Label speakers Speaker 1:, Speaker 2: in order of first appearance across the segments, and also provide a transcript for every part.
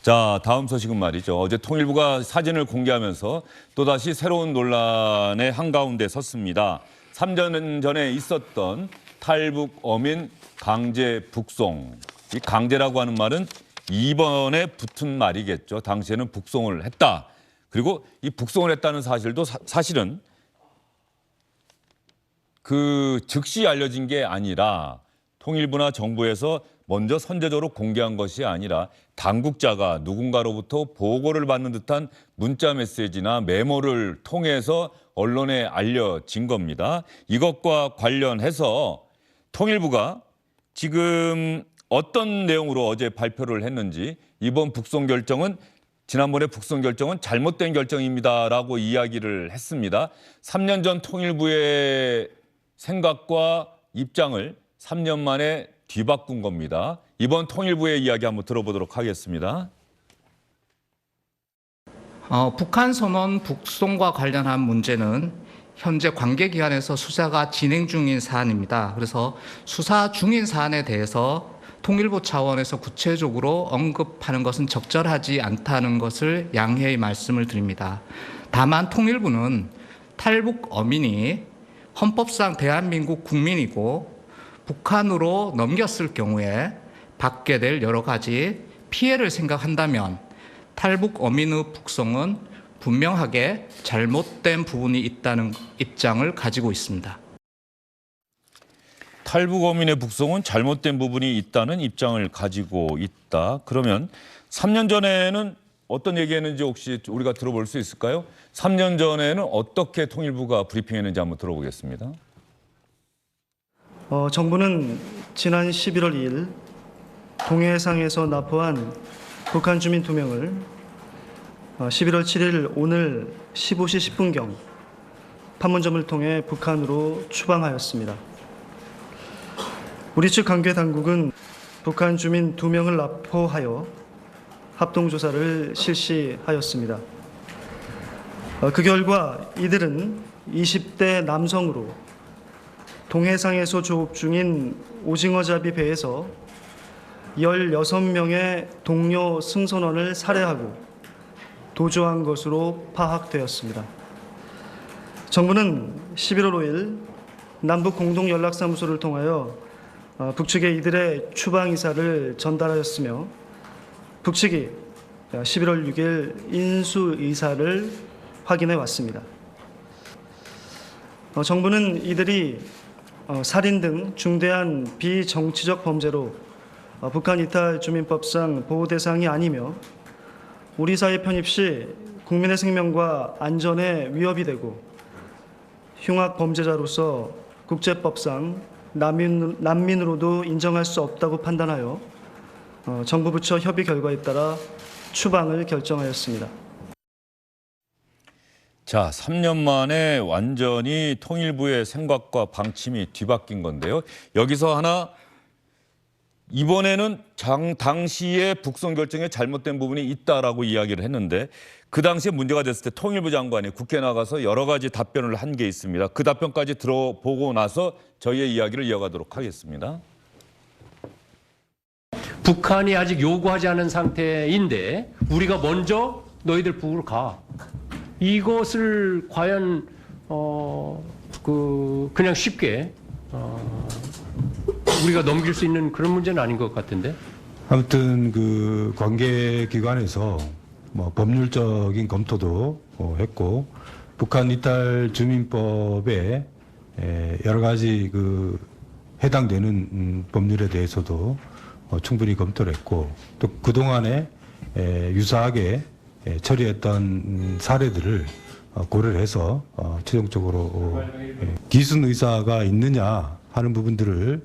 Speaker 1: 자, 다음 소식은 말이죠. 어제 통일부가 사진을 공개하면서 또다시 새로운 논란의 한가운데 섰습니다. 3년 전에 있었던 탈북 어민 강제 북송. 이 강제라고 하는 말은 이번에 붙은 말이겠죠. 당시에는 북송을 했다. 그리고 이 북송을 했다는 사실도 사실은 그 즉시 알려진 게 아니라 통일부나 정부에서 먼저 선제적으로 공개한 것이 아니라 당국자가 누군가로부터 보고를 받는 듯한 문자 메시지나 메모를 통해서 언론에 알려진 겁니다. 이것과 관련해서 통일부가 지금 어떤 내용으로 어제 발표를 했는지 이번 북송 결정은 지난번에 북송 결정은 잘못된 결정입니다라고 이야기를 했습니다. 3년 전 통일부의 생각과 입장을 3년 만에 뒤바꾼 겁니다. 이번 통일부의 이야기 한번 들어보도록 하겠습니다.
Speaker 2: 북한 선언 북송과 관련한 문제는 현재 관계기관에서 수사가 진행 중인 사안입니다. 그래서 수사 중인 사안에 대해서 통일부 차원에서 구체적으로 언급하는 것은 적절하지 않다는 것을 양해의 말씀을 드립니다. 다만 통일부는 탈북 어민이 헌법상 대한민국 국민이고 북한으로 넘겼을 경우에 받게 될 여러 가지 피해를 생각한다면 탈북 어민의 북송은 분명하게 잘못된 부분이 있다는 입장을 가지고 있습니다.
Speaker 1: 탈북 어민의 북송은 잘못된 부분이 있다는 입장을 가지고 있다. 그러면 3년 전에는 어떤 얘기했는지 혹시 우리가 들어볼 수 있을까요? 3년 전에는 어떻게 통일부가 브리핑했는지 한번 들어보겠습니다.
Speaker 3: 정부는 지난 11월 2일 동해상에서 납포한 북한 주민 2명을 11월 7일 오늘 15시 10분경 판문점을 통해 북한으로 추방하였습니다. 우리 측 관계 당국은 북한 주민 2명을 납포하여 합동조사를 실시하였습니다. 그 결과 이들은 20대 남성으로 동해상에서 조업 중인 오징어잡이 배에서 16명의 동료 승선원을 살해하고 도주한 것으로 파악되었습니다. 정부는 11월 5일 남북공동연락사무소를 통하여 북측에 이들의 추방 의사를 전달하였으며 북측이 11월 6일 인수 의사를 확인해 왔습니다. 정부는 이들이 살인 등 중대한 비정치적 범죄로 북한 이탈 주민법상 보호 대상이 아니며 우리 사회 편입 시 국민의 생명과 안전에 위협이 되고 흉악 범죄자로서 국제법상 난민으로도 인정할 수 없다고 판단하여 정부 부처 협의 결과에 따라 추방을 결정하였습니다.
Speaker 1: 자, 3년 만에 완전히 통일부의 생각과 방침이 뒤바뀐 건데요. 여기서 하나 이번에는 당시에 북송 결정에 잘못된 부분이 있다라고 이야기를 했는데 그 당시에 문제가 됐을 때 통일부 장관이 국회에 나가서 여러 가지 답변을 한 게 있습니다. 그 답변까지 들어보고 나서 저희의 이야기를 이어가도록 하겠습니다.
Speaker 4: 북한이 아직 요구하지 않은 상태인데 우리가 먼저 너희들 북으로 가. 이것을 과연 그냥 쉽게 우리가 넘길 수 있는 그런 문제는 아닌 것 같은데.
Speaker 5: 아무튼 그 관계기관에서 법률적인 검토도 했고 북한 이탈 주민법에 여러 가지 그 해당되는 법률에 대해서도 충분히 검토를 했고 또 그동안에 유사하게 처리했던 사례들을 고려를 해서 최종적으로 기순 의사가 있느냐 하는 부분들을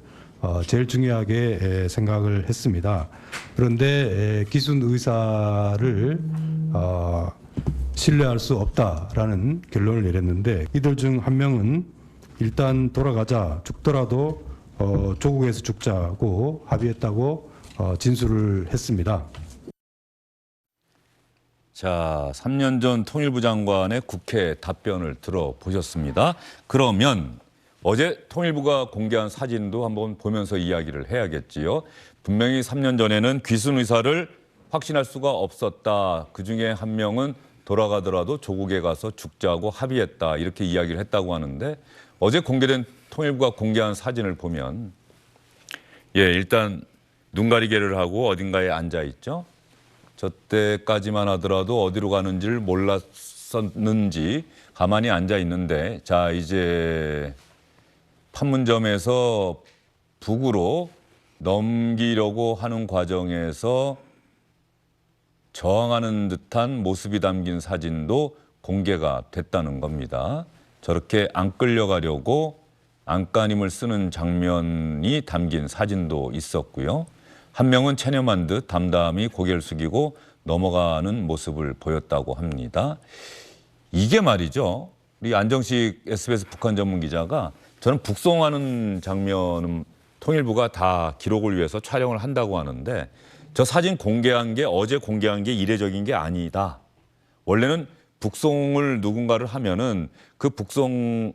Speaker 5: 제일 중요하게 생각을 했습니다. 그런데 기순 의사를 신뢰할 수 없다라는 결론을 내렸는데 이들 중 한 명은 일단 돌아가자 죽더라도 조국에서 죽자고 합의했다고 진술을 했습니다.
Speaker 1: 자, 3년 전 통일부 장관의 국회 답변을 들어보셨습니다. 그러면 어제 통일부가 공개한 사진도 한번 보면서 이야기를 해야겠지요. 분명히 3년 전에는 귀순 의사를 확신할 수가 없었다. 그중에 한 명은 돌아가더라도 조국에 가서 죽자고 합의했다. 이렇게 이야기를 했다고 하는데 어제 공개된 통일부가 공개한 사진을 보면 일단 눈 가리개를 하고 어딘가에 앉아 있죠. 저 때까지만 하더라도 어디로 가는지를 몰랐었는지 가만히 앉아 있는데 자 이제 판문점에서 북으로 넘기려고 하는 과정에서 저항하는 듯한 모습이 담긴 사진도 공개가 됐다는 겁니다. 저렇게 안 끌려가려고 안간힘을 쓰는 장면이 담긴 사진도 있었고요. 한 명은 체념한 듯 담담히 고개를 숙이고 넘어가는 모습을 보였다고 합니다. 이게 말이죠. 우리 안정식 SBS 북한 전문 기자가 저는 북송하는 장면은 통일부가 다 기록을 위해서 촬영을 한다고 하는데 저 사진 공개한 게 어제 공개한 게 이례적인 게 아니다. 원래는 북송을 누군가를 하면은 그 북송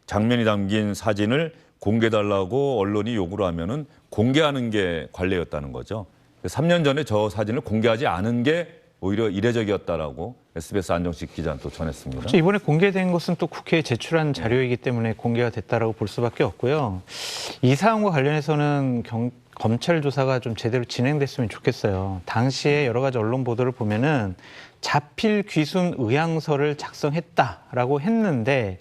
Speaker 1: 장면이 담긴 사진을 공개해달라고 언론이 요구를 하면은 공개하는 게 관례였다는 거죠. 3년 전에 저 사진을 공개하지 않은 게 오히려 이례적이었다라고 SBS 안정식 기자는 또 전했습니다.
Speaker 6: 그렇죠. 이번에 공개된 것은 또 국회에 제출한 자료이기 때문에 공개가 됐다라고 볼 수밖에 없고요. 이 사안과 관련해서는 검찰 조사가 좀 제대로 진행됐으면 좋겠어요. 당시에 여러 가지 언론 보도를 보면은 자필 귀순 의향서를 작성했다라고 했는데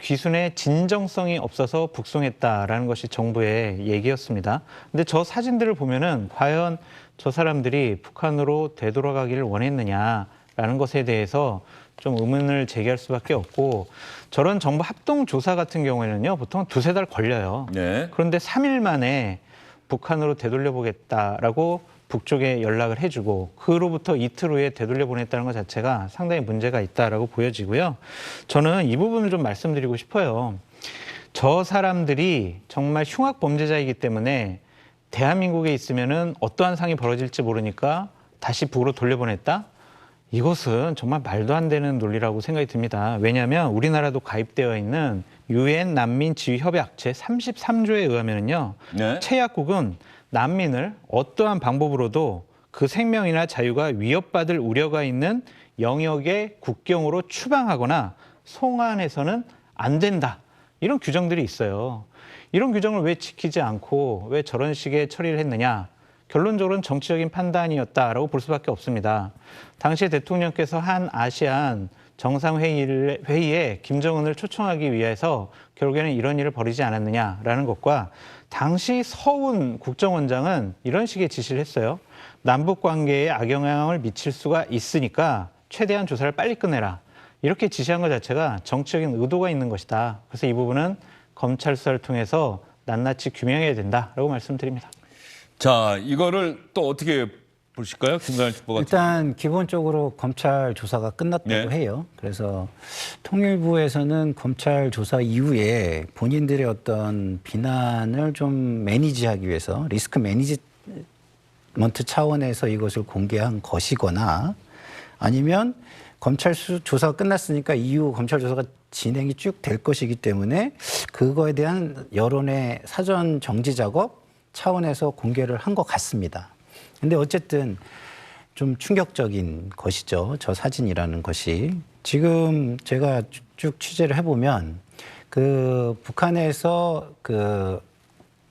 Speaker 6: 귀순의 진정성이 없어서 북송했다라는 것이 정부의 얘기였습니다. 근데 저 사진들을 보면은 과연 저 사람들이 북한으로 되돌아가기를 원했느냐라는 것에 대해서 좀 의문을 제기할 수밖에 없고 저런 정부 합동 조사 같은 경우에는요 보통 두세 달 걸려요.
Speaker 1: 네.
Speaker 6: 그런데 3일 만에 북한으로 되돌려보겠다라고 북쪽에 연락을 해주고 그로부터 이틀 후에 되돌려보냈다는 것 자체가 상당히 문제가 있다라고 보여지고요. 저는 이 부분을 좀 말씀드리고 싶어요. 저 사람들이 정말 흉악 범죄자이기 때문에 대한민국에 있으면은 어떠한 상이 벌어질지 모르니까 다시 북으로 돌려보냈다? 이것은 정말 말도 안 되는 논리라고 생각이 듭니다. 왜냐하면 우리나라도 가입되어 있는 유엔 난민 지휘 협약 제 33조에 의하면은요.
Speaker 1: 네.
Speaker 6: 채약국은 난민을 어떠한 방법으로도 그 생명이나 자유가 위협받을 우려가 있는 영역의 국경으로 추방하거나 송환해서는 안 된다. 이런 규정들이 있어요. 이런 규정을 왜 지키지 않고 왜 저런 식의 처리를 했느냐? 결론적으로는 정치적인 판단이었다라고 볼 수밖에 없습니다. 당시 대통령께서 한 아시안 정상회의에 김정은을 초청하기 위해서 결국에는 이런 일을 벌이지 않았느냐라는 것과 당시 서훈 국정원장은 이런 식의 지시를 했어요. 남북 관계에 악영향을 미칠 수가 있으니까 최대한 조사를 빨리 끝내라. 이렇게 지시한 것 자체가 정치적인 의도가 있는 것이다. 그래서 이 부분은 검찰 수사를 통해서 낱낱이 규명해야 된다라고 말씀드립니다.
Speaker 1: 자, 이거를 또 어떻게 보실까요? 김관일 특보가.
Speaker 7: 일단 기본적으로 검찰 조사가 끝났다고
Speaker 1: 네.
Speaker 7: 해요. 그래서 통일부에서는 검찰 조사 이후에 본인들의 어떤 비난을 좀 매니지하기 위해서 리스크 매니지먼트 차원에서 이것을 공개한 것이거나 아니면 검찰 조사가 끝났으니까 이후 검찰 조사가 진행이 쭉 될 것이기 때문에 그거에 대한 여론의 사전 정지 작업 차원에서 공개를 한 것 같습니다. 근데 어쨌든 좀 충격적인 것이죠. 저 사진이라는 것이. 지금 제가 쭉 취재를 해보면 그 북한에서 그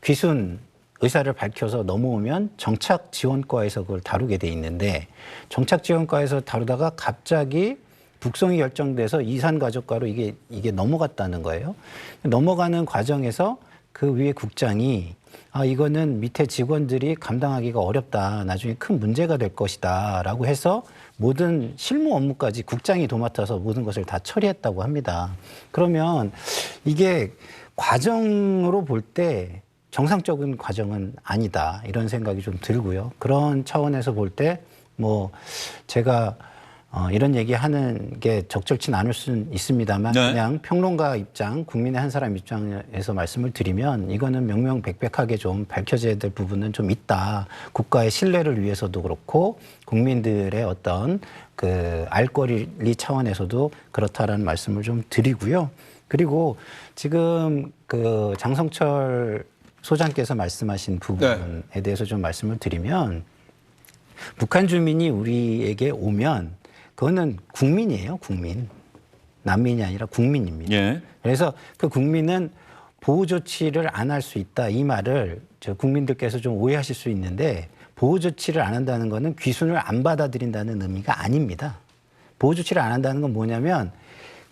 Speaker 7: 귀순 의사를 밝혀서 넘어오면 정착지원과에서 그걸 다루게 돼 있는데 정착지원과에서 다루다가 갑자기 북송이 결정돼서 이산가족과로 이게 넘어갔다는 거예요. 넘어가는 과정에서 그 위에 국장이 이거는 밑에 직원들이 감당하기가 어렵다. 나중에 큰 문제가 될 것이다. 라고 해서 모든 실무 업무까지 국장이 도맡아서 모든 것을 다 처리했다고 합니다. 그러면 이게 과정으로 볼 때 정상적인 과정은 아니다. 이런 생각이 좀 들고요. 그런 차원에서 볼 때 뭐 제가 이런 얘기하는 게 적절치는 않을 수는 있습니다만
Speaker 1: 네.
Speaker 7: 그냥 평론가 입장, 국민의 한 사람 입장에서 말씀을 드리면 이거는 명명백백하게 좀 밝혀져야 될 부분은 좀 있다. 국가의 신뢰를 위해서도 그렇고 국민들의 어떤 그 알 권리 차원에서도 그렇다라는 말씀을 좀 드리고요. 그리고 지금 그 장성철 소장께서 말씀하신 부분에 대해서 좀 말씀을 드리면 북한 주민이 우리에게 오면 그거는 국민이에요, 국민. 난민이 아니라 국민입니다.
Speaker 1: 예.
Speaker 7: 그래서 그 국민은 보호 조치를 안 할 수 있다. 이 말을 저 국민들께서 좀 오해하실 수 있는데 보호 조치를 안 한다는 거는 귀순을 안 받아들인다는 의미가 아닙니다. 보호 조치를 안 한다는 건 뭐냐면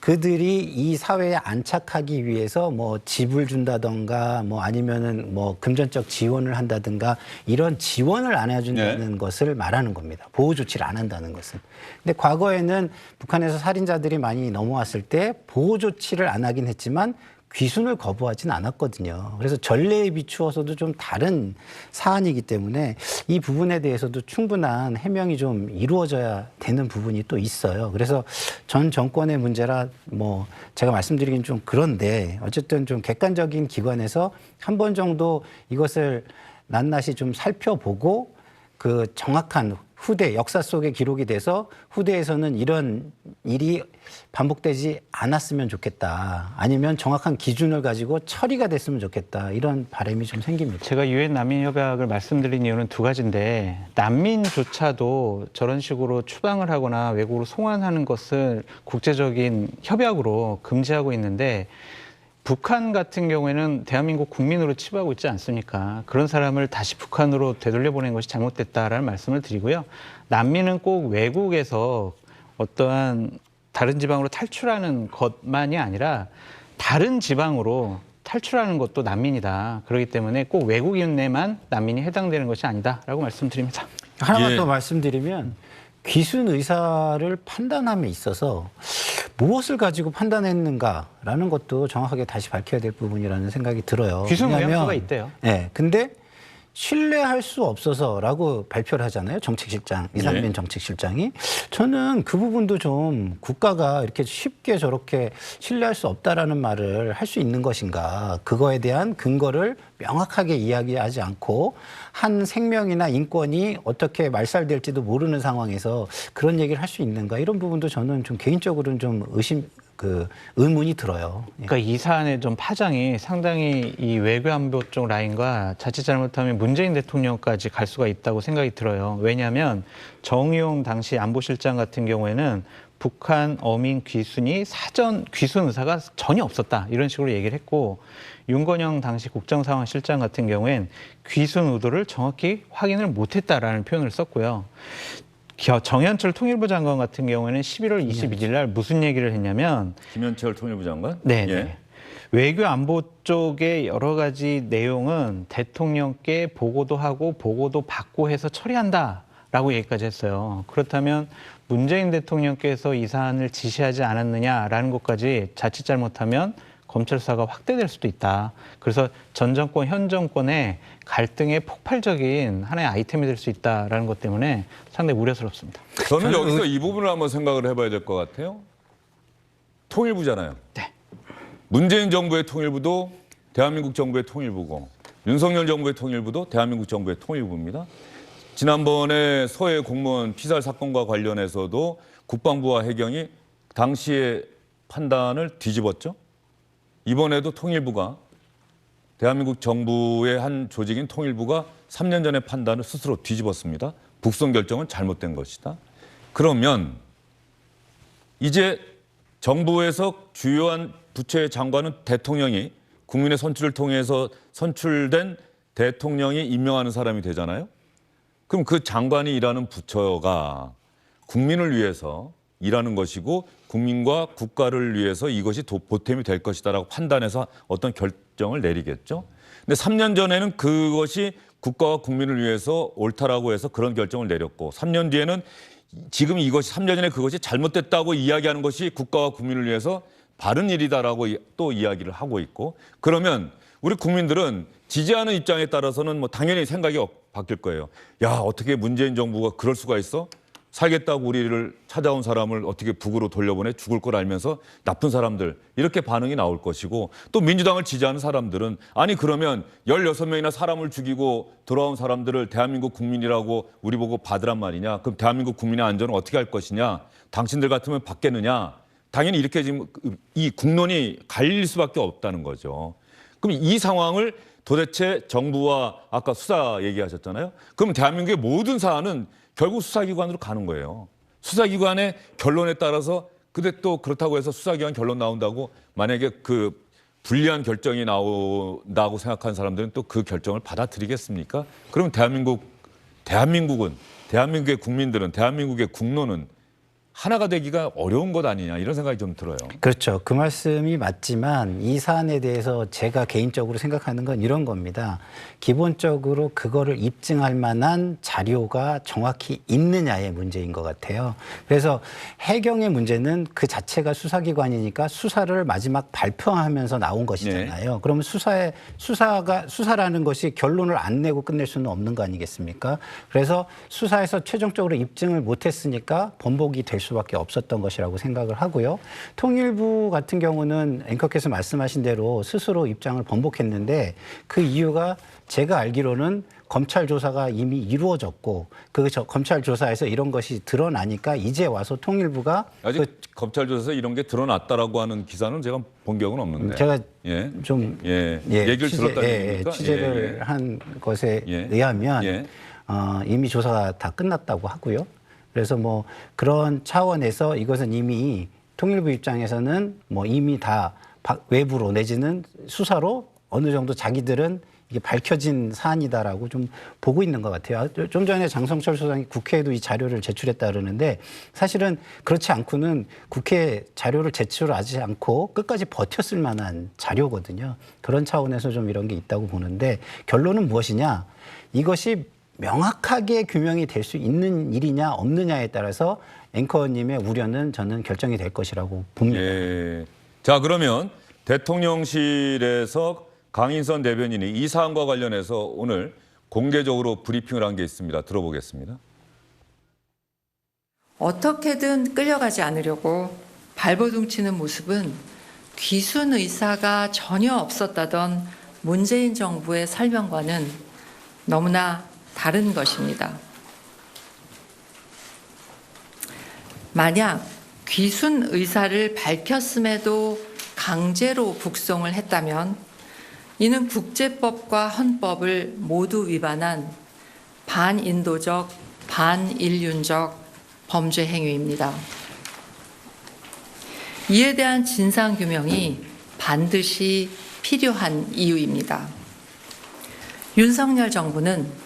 Speaker 7: 그들이 이 사회에 안착하기 위해서 뭐 집을 준다던가 뭐 아니면은 뭐 금전적 지원을 한다든가 이런 지원을 안 해준다는 것을 말하는 겁니다. 보호 조치를 안 한다는 것은. 근데 과거에는 북한에서 살인자들이 많이 넘어왔을 때 보호 조치를 안 하긴 했지만 귀순을 거부하진 않았거든요. 그래서 전례에 비추어서도 좀 다른 사안이기 때문에 이 부분에 대해서도 충분한 해명이 좀 이루어져야 되는 부분이 또 있어요. 그래서 전 정권의 문제라 뭐 제가 말씀드리긴 좀 그런데 어쨌든 좀 객관적인 기관에서 한 번 정도 이것을 낱낱이 좀 살펴보고 그 정확한 후대 역사 속에 기록이 돼서 후대에서는 이런 일이 반복되지 않았으면 좋겠다. 아니면 정확한 기준을 가지고 처리가 됐으면 좋겠다. 이런 바람이 좀 생깁니다.
Speaker 6: 제가 유엔 난민협약을 말씀드린 이유는 두 가지인데 난민조차도 저런 식으로 추방을 하거나 외국으로 송환하는 것을 국제적인 협약으로 금지하고 있는데 북한 같은 경우에는 대한민국 국민으로 치부하고 있지 않습니까? 그런 사람을 다시 북한으로 되돌려보낸 것이 잘못됐다라는 말씀을 드리고요. 난민은 꼭 외국에서 어떠한 다른 지방으로 탈출하는 것만이 아니라 다른 지방으로 탈출하는 것도 난민이다. 그렇기 때문에 꼭 외국인에만 난민이 해당되는 것이 아니다라고 말씀드립니다.
Speaker 7: 하나만
Speaker 1: 예.
Speaker 7: 더 말씀드리면 귀순 의사를 판단함에 있어서 무엇을 가지고 판단했는가라는 것도 정확하게 다시 밝혀야 될 부분이라는 생각이 들어요.
Speaker 6: 귀순
Speaker 7: 왜냐하면,
Speaker 6: 의향서가 있대요.
Speaker 7: 네, 근데 신뢰할 수 없어서라고 발표를 하잖아요. 정책실장, 이상민
Speaker 1: 네.
Speaker 7: 정책실장이. 저는 그 부분도 좀 국가가 이렇게 쉽게 저렇게 신뢰할 수 없다라는 말을 할 수 있는 것인가. 그거에 대한 근거를 명확하게 이야기하지 않고 한 생명이나 인권이 어떻게 말살될지도 모르는 상황에서 그런 얘기를 할 수 있는가. 이런 부분도 저는 좀 개인적으로는 좀 의문이 들어요. 예.
Speaker 6: 그러니까 이 사안의 좀 파장이 상당히 이 외교안보 쪽 라인과 자칫 잘못하면 문재인 대통령까지 갈 수가 있다고 생각이 들어요. 왜냐하면 정의용 당시 안보실장 같은 경우에는 북한 어민 귀순이 사전 귀순 의사가 전혀 없었다 이런 식으로 얘기를 했고 윤건영 당시 국정상황실장 같은 경우엔 귀순 의도를 정확히 확인을 못했다라는 표현을 썼고요. 정현철 통일부 장관 같은 경우에는 11월 21일 날 무슨 얘기를 했냐면
Speaker 1: 김현철 통일부 장관?
Speaker 6: 네.
Speaker 1: 예.
Speaker 6: 외교 안보 쪽의 여러 가지 내용은 대통령께 보고도 하고 보고도 받고 해서 처리한다라고 얘기까지 했어요. 그렇다면 문재인 대통령께서 이 사안을 지시하지 않았느냐라는 것까지 자칫 잘못하면 검찰 수사가 확대될 수도 있다. 그래서 전 정권, 현 정권의 갈등의 폭발적인 하나의 아이템이 될 수 있다라는 것 때문에 상당히 우려스럽습니다.
Speaker 1: 저는 여기서 이 부분을 한번 생각을 해봐야 될 것 같아요. 통일부잖아요.
Speaker 6: 네.
Speaker 1: 문재인 정부의 통일부도 대한민국 정부의 통일부고 윤석열 정부의 통일부도 대한민국 정부의 통일부입니다. 지난번에 서해 공무원 피살 사건과 관련해서도 국방부와 해경이 당시의 판단을 뒤집었죠. 이번에도 통일부가 대한민국 정부의 한 조직인 통일부가 3년 전의 판단을 스스로 뒤집었습니다. 북송 결정은 잘못된 것이다. 그러면 이제 정부에서 주요한 부처의 장관은 대통령이 국민의 선출을 통해서 선출된 대통령이 임명하는 사람이 되잖아요. 그럼 그 장관이 일하는 부처가 국민을 위해서 일하는 것이고 국민과 국가를 위해서 이것이 보탬이 될 것이다라고 판단해서 어떤 결정을 내리겠죠. 근데 3년 전에는 그것이 국가와 국민을 위해서 옳다라고 해서 그런 결정을 내렸고 3년 뒤에는 지금 이것이 3년 전에 그것이 잘못됐다고 이야기하는 것이 국가와 국민을 위해서 바른 일이다라고 또 이야기를 하고 있고 그러면 우리 국민들은 지지하는 입장에 따라서는 뭐 당연히 생각이 바뀔 거예요. 야, 어떻게 문재인 정부가 그럴 수가 있어? 살겠다고 우리를 찾아온 사람을 어떻게 북으로 돌려보내 죽을 걸 알면서 나쁜 사람들 이렇게 반응이 나올 것이고 또 민주당을 지지하는 사람들은 아니 그러면 16명이나 사람을 죽이고 돌아온 사람들을 대한민국 국민이라고 우리 보고 받으란 말이냐. 그럼 대한민국 국민의 안전을 어떻게 할 것이냐. 당신들 같으면 받겠느냐. 당연히 이렇게 지금 이 국론이 갈릴 수밖에 없다는 거죠. 그럼 이 상황을 도대체 정부와 아까 수사 얘기하셨잖아요. 그럼 대한민국의 모든 사안은 결국 수사기관으로 가는 거예요. 수사기관의 결론에 따라서 근데 또 그렇다고 해서 수사기관 결론 나온다고 만약에 그 불리한 결정이 나온다고 생각하는 사람들은 또 그 결정을 받아들이겠습니까? 그러면 대한민국의 국민들은 대한민국의 국론은 하나가 되기가 어려운 것 아니냐 이런 생각이 좀 들어요.
Speaker 7: 그렇죠. 그 말씀이 맞지만 이 사안에 대해서 제가 개인적으로 생각하는 건 이런 겁니다. 기본적으로 그거를 입증할 만한 자료가 정확히 있느냐의 문제인 것 같아요. 그래서 해경의 문제는 그 자체가 수사기관이니까 수사를 마지막 발표하면서 나온 것이잖아요. 그러면 수사라는 것이 결론을 안 내고 끝낼 수는 없는 거 아니겠습니까? 그래서 수사에서 최종적으로 입증을 못했으니까 번복이 될 수밖에 없었던 것이라고 생각을 하고요. 통일부 같은 경우는 앵커께서 말씀하신 대로 스스로 입장을 번복했는데 그 이유가 제가 알기로는 검찰 조사가 이미 이루어졌고 그 검찰 조사에서 이런 것이 드러나니까 이제 와서 통일부가
Speaker 1: 아직 검찰 조사에서 이런 게 드러났다라고 하는 기사는 제가 본 기억은 없는데.
Speaker 7: 제가
Speaker 1: 예.
Speaker 7: 좀
Speaker 1: 얘기를 들었다는 얘기입니까?
Speaker 7: 취재를 한 것에 의하면 이미 조사가 다 끝났다고 하고요. 그래서 뭐 그런 차원에서 이것은 이미 통일부 입장에서는 뭐 이미 다 외부로 내지는 수사로 어느 정도 자기들은 이게 밝혀진 사안이다라고 좀 보고 있는 것 같아요. 좀 전에 장성철 소장이 국회에도 이 자료를 제출했다 그러는데 사실은 그렇지 않고는 국회에 자료를 제출하지 않고 끝까지 버텼을 만한 자료거든요. 그런 차원에서 좀 이런 게 있다고 보는데 결론은 무엇이냐? 이것이 명확하게 규명이 될 수 있는 일이냐 없느냐에 따라서 앵커님의 우려는 저는 결정이 될 것이라고 봅니다.
Speaker 1: 예. 자, 그러면 대통령실에서 강인선 대변인이 이 사안과 관련해서 오늘 공개적으로 브리핑을 한 게 있습니다. 들어보겠습니다.
Speaker 8: 어떻게든 끌려가지 않으려고 발버둥 치는 모습은 귀순 의사가 전혀 없었다던 문재인 정부의 설명과는 너무나 다른 것입니다. 만약 귀순 의사를 밝혔음에도 강제로 북송을 했다면 이는 국제법과 헌법을 모두 위반한 반인도적, 반인륜적 범죄 행위입니다. 이에 대한 진상규명이 반드시 필요한 이유입니다. 윤석열 정부는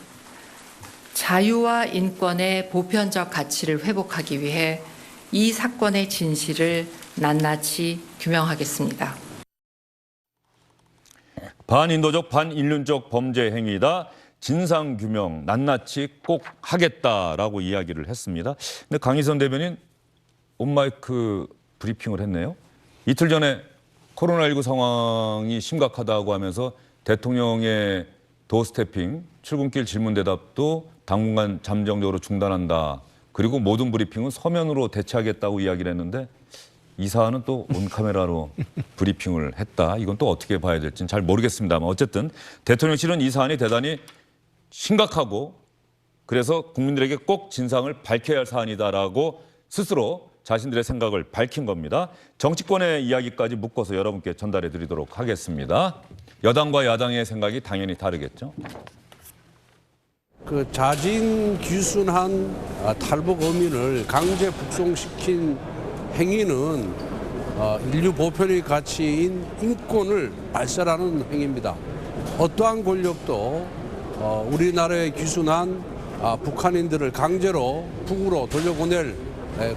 Speaker 8: 자유와 인권의 보편적 가치를 회복하기 위해 이 사건의 진실을 낱낱이 규명하겠습니다.
Speaker 1: 반인도적, 반인륜적 범죄 행위다. 진상규명 낱낱이 꼭 하겠다라고 이야기를 했습니다. 근데 강인선 대변인 온마이크 브리핑을 했네요. 이틀 전에 코로나19 상황이 심각하다고 하면서 대통령의 도어스태핑, 출근길 질문대답도 당분간 잠정적으로 중단한다. 그리고 모든 브리핑은 서면으로 대체하겠다고 이야기를 했는데 이 사안은 또 온카메라로 브리핑을 했다. 이건 또 어떻게 봐야 될지는 잘 모르겠습니다만 어쨌든 대통령실은 이 사안이 대단히 심각하고 그래서 국민들에게 꼭 진상을 밝혀야 할 사안이다라고 스스로 자신들의 생각을 밝힌 겁니다. 정치권의 이야기까지 묶어서 여러분께 전달해 드리도록 하겠습니다. 여당과 야당의 생각이 당연히 다르겠죠.
Speaker 9: 그 자진 귀순한 탈북 어민을 강제 북송시킨 행위는 인류 보편의 가치인 인권을 발설하는 행위입니다. 어떠한 권력도 우리나라에 귀순한 북한인들을 강제로 북으로 돌려보낼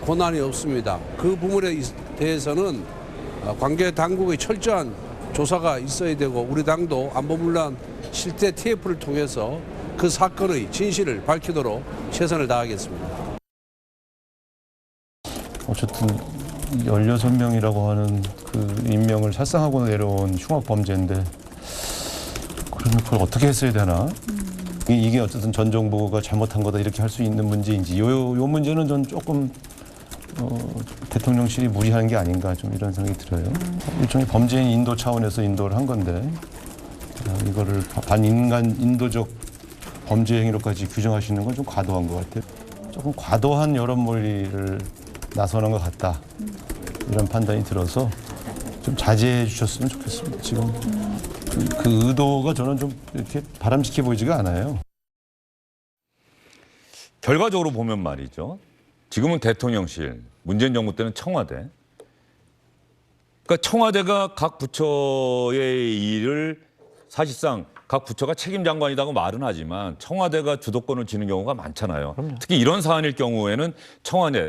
Speaker 9: 권한이 없습니다. 그 부분에 대해서는 관계 당국의 철저한 조사가 있어야 되고 우리 당도 안보문란 실태 TF를 통해서 그 사건의 진실을 밝히도록 최선을 다하겠습니다.
Speaker 10: 어쨌든 16명이라고 하는 그 인명을 살상하고 내려온 흉악 범죄인데 그러면 그걸 어떻게 했어야 되나? 이게 어쨌든 전 정부가 잘못한 거다 이렇게 할 수 있는 문제인지 요 문제는 전 조금 대통령실이 무리하는 게 아닌가 좀 이런 생각이 들어요. 일종의 범죄인 인도 차원에서 인도를 한 건데 이거를 반인간 인도적 범죄 행위로까지 규정하시는 건 좀 과도한 것 같아요. 조금 과도한 여론몰이를 나서는 것 같다. 이런 판단이 들어서 좀 자제해 주셨으면 좋겠습니다. 지금 그 의도가 저는 좀 이렇게 바람직해 보이지가 않아요.
Speaker 1: 결과적으로 보면 말이죠. 지금은 대통령실, 문재인 정부 때는 청와대. 그러니까 청와대가 각 부처의 일을 사실상 각 부처가 책임 장관이라고 말은 하지만 청와대가 주도권을 쥐는 경우가 많잖아요. 특히 이런 사안일 경우에는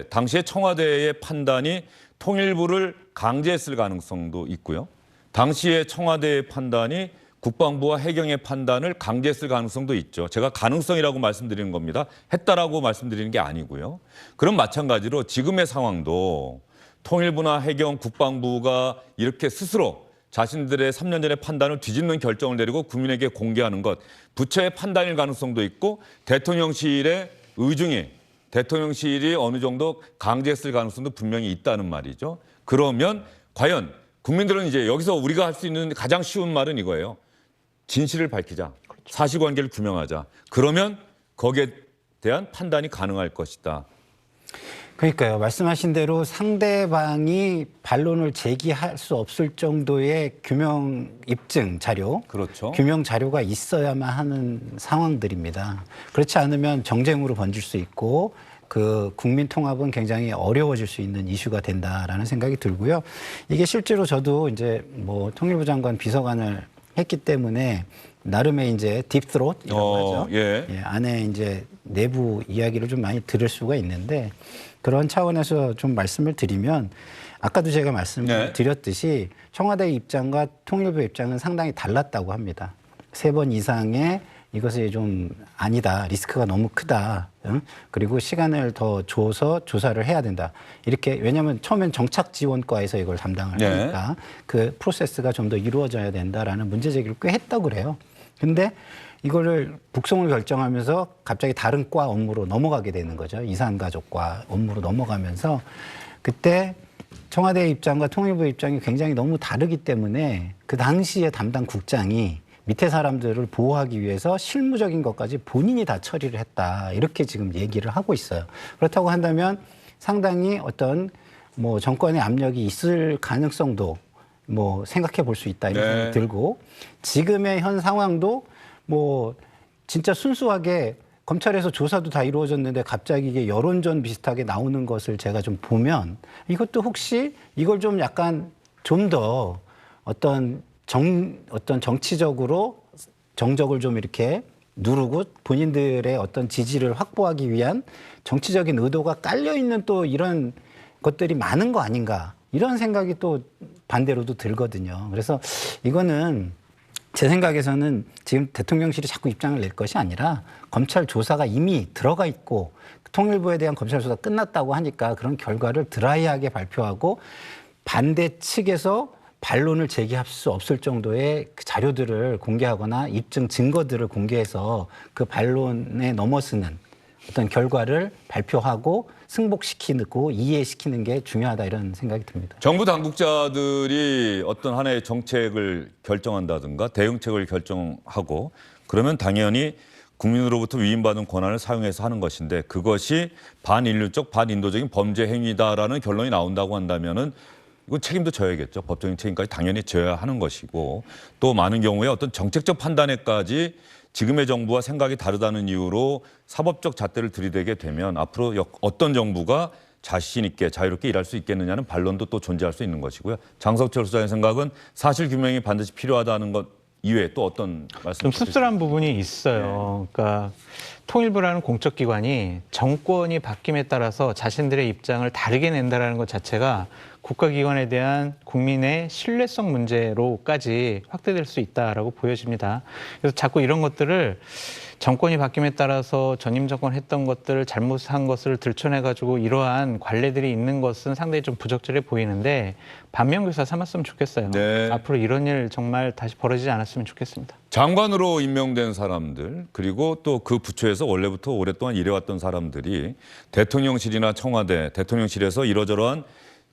Speaker 1: 당시에 청와대의 판단이 통일부를 강제했을 가능성도 있고요. 당시에 청와대의 판단이 국방부와 해경의 판단을 강제했을 가능성도 있죠. 제가 가능성이라고 말씀드리는 겁니다. 했다라고 말씀드리는 게 아니고요. 그럼 마찬가지로 지금의 상황도 통일부나 해경, 국방부가 이렇게 스스로 자신들의 3년 전의 판단을 뒤집는 결정을 내리고 국민에게 공개하는 것, 부처의 판단일 가능성도 있고 대통령실의 의중이 대통령실이 어느 정도 강제했을 가능성도 분명히 있다는 말이죠. 그러면 과연 국민들은 이제 여기서 우리가 할 수 있는 가장 쉬운 말은 이거예요. 진실을 밝히자. 사실관계를 규명하자. 그러면 거기에 대한 판단이 가능할 것이다.
Speaker 7: 그러니까요. 말씀하신 대로 상대방이 반론을 제기할 수 없을 정도의 규명 입증 자료,
Speaker 1: 그렇죠.
Speaker 7: 규명 자료가 있어야만 하는 상황들입니다. 그렇지 않으면 정쟁으로 번질 수 있고 그 국민 통합은 굉장히 어려워질 수 있는 이슈가 된다라는 생각이 들고요. 이게 실제로 저도 이제 뭐 통일부 장관 비서관을 했기 때문에 나름의 이제 딥스롯이라고 하죠.
Speaker 1: 예.
Speaker 7: 안에 이제 내부 이야기를 좀 많이 들을 수가 있는데 그런 차원에서 좀 말씀을 드리면 아까도 제가 말씀을 드렸듯이 청와대 입장과 통일부 입장은 상당히 달랐다고 합니다. 3번 이상의 이것이 좀 아니다. 리스크가 너무 크다. 그리고 시간을 더 줘서 조사를 해야 된다. 이렇게 왜냐하면 처음엔 정착지원과에서 이걸 담당을 하니까 그 프로세스가 좀 더 이루어져야 된다라는 문제 제기를 꽤 했다고 그래요. 근데 이거를 북송을 결정하면서 갑자기 다른 과 업무로 넘어가게 되는 거죠. 이산가족과 업무로 넘어가면서 그때 청와대 입장과 통일부 입장이 굉장히 너무 다르기 때문에 그 당시에 담당 국장이 밑에 사람들을 보호하기 위해서 실무적인 것까지 본인이 다 처리를 했다. 이렇게 지금 얘기를 하고 있어요. 그렇다고 한다면 상당히 어떤 뭐 정권의 압력이 있을 가능성도 뭐 생각해 볼 수 있다. 이런 생각이 들고 지금의 현 상황도 뭐 진짜 순수하게 검찰에서 조사도 다 이루어졌는데 갑자기 이게 여론전 비슷하게 나오는 것을 제가 좀 보면 이것도 혹시 이걸 좀 약간 좀 더 어떤 정치적으로 정적을 좀 이렇게 누르고 본인들의 어떤 지지를 확보하기 위한 정치적인 의도가 깔려 있는 또 이런 것들이 많은 거 아닌가 이런 생각이 또 반대로도 들거든요. 그래서 이거는 제 생각에서는 지금 대통령실이 자꾸 입장을 낼 것이 아니라 검찰 조사가 이미 들어가 있고 통일부에 대한 검찰 조사가 끝났다고 하니까 그런 결과를 드라이하게 발표하고 반대 측에서 반론을 제기할 수 없을 정도의 그 자료들을 공개하거나 입증 증거들을 공개해서 그 반론에 넘어서는 어떤 결과를 발표하고 승복시키고 이해시키는 게 중요하다 이런 생각이 듭니다.
Speaker 1: 정부 당국자들이 어떤 하나의 정책을 결정한다든가 대응책을 결정하고 그러면 당연히 국민으로부터 위임받은 권한을 사용해서 하는 것인데 그것이 반인류적, 반인도적인 범죄 행위다라는 결론이 나온다고 한다면은 이건 책임도 져야겠죠. 법적인 책임까지 당연히 져야 하는 것이고 또 많은 경우에 어떤 정책적 판단에까지 지금의 정부와 생각이 다르다는 이유로 사법적 잣대를 들이대게 되면 앞으로 어떤 정부가 자신 있게 자유롭게 일할 수 있겠느냐는 반론도 또 존재할 수 있는 것이고요. 장석철 소장의 생각은 사실 규명이 반드시 필요하다는 것 이외에 또 어떤 말씀?
Speaker 6: 좀 씁쓸한 부분이 있어요. 그러니까 통일부라는 공적기관이 정권이 바뀜에 따라서 자신들의 입장을 다르게 낸다라는 것 자체가 국가기관에 대한 국민의 신뢰성 문제로까지 확대될 수 있다라고 보여집니다. 그래서 자꾸 이런 것들을 정권이 바뀜에 따라서 전임 정권 했던 것들을 잘못한 것을 들춰내가지고 이러한 관례들이 있는 것은 상당히 좀 부적절해 보이는데 반면교사 삼았으면 좋겠어요. 앞으로 이런 일 정말 다시 벌어지지 않았으면 좋겠습니다.
Speaker 1: 장관으로 임명된 사람들 그리고 또 그 부처에서 원래부터 오랫동안 일해왔던 사람들이 대통령실이나 청와대, 대통령실에서 이러저러한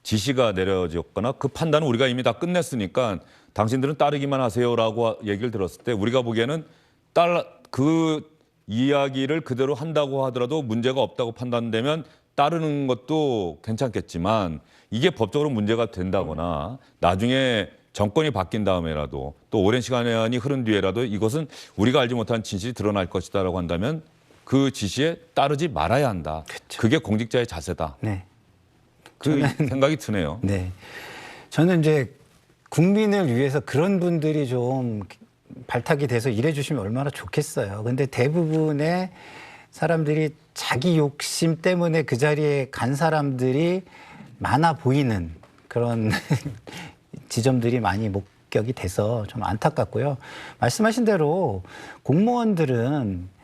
Speaker 1: 지시가 내려졌거나 그 판단은 우리가 이미 다 끝냈으니까 당신들은 따르기만 하세요라고 얘기를 들었을 때 우리가 보기에는 그 이야기를 그대로 한다고 하더라도 문제가 없다고 판단되면 따르는 것도 괜찮겠지만 이게 법적으로 문제가 된다거나 나중에 정권이 바뀐 다음에라도 또 오랜 시간이 흐른 뒤에라도 이것은 우리가 알지 못한 진실이 드러날 것이다라고 한다면 그 지시에 따르지 말아야 한다. 그게 공직자의 자세다.
Speaker 7: 네.
Speaker 1: 그 생각이 드네요.
Speaker 7: 네. 저는 이제 국민을 위해서 그런 분들이 좀 발탁이 돼서 일해 주시면 얼마나 좋겠어요. 근데 대부분의 사람들이 자기 욕심 때문에 그 자리에 간 사람들이 많아 보이는 그런 지점들이 많이 목격이 돼서 좀 안타깝고요. 말씀하신 대로 공무원들은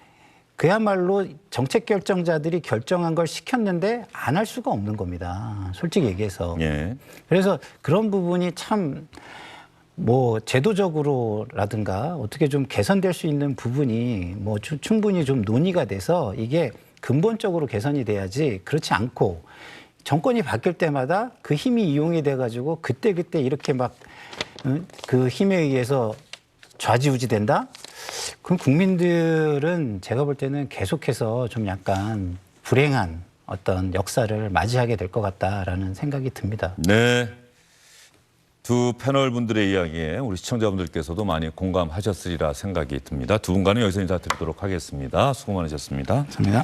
Speaker 7: 그야말로 정책 결정자들이 결정한 걸 시켰는데 안 할 수가 없는 겁니다. 솔직히 얘기해서.
Speaker 1: 예.
Speaker 7: 그래서 그런 부분이 참 뭐 제도적으로라든가 어떻게 좀 개선될 수 있는 부분이 뭐 충분히 좀 논의가 돼서 이게 근본적으로 개선이 돼야지, 그렇지 않고 정권이 바뀔 때마다 그 힘이 이용이 돼가지고 그때그때 이렇게 막 그 힘에 의해서 좌지우지 된다? 그럼 국민들은 제가 볼 때는 계속해서 좀 약간 불행한 어떤 역사를 맞이하게 될 것 같다라는 생각이 듭니다.
Speaker 1: 네. 두 패널 분들의 이야기에 우리 시청자분들께서도 많이 공감하셨으리라 생각이 듭니다. 두 분과는 여기서 인사드리도록 하겠습니다. 수고 많으셨습니다.
Speaker 7: 감사합니다.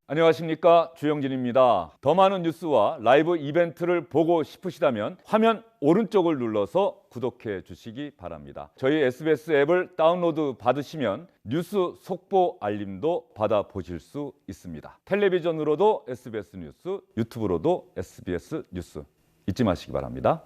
Speaker 1: 안녕하십니까, 주영진입니다. 더 많은 뉴스와 라이브 이벤트를 보고 싶으시다면 화면 오른쪽을 눌러서 구독해 주시기 바랍니다. 저희 SBS 앱을 다운로드 받으시면 뉴스 속보 알림도 받아보실 수 있습니다. 텔레비전으로도 SBS 뉴스, 유튜브로도 SBS 뉴스 잊지 마시기 바랍니다.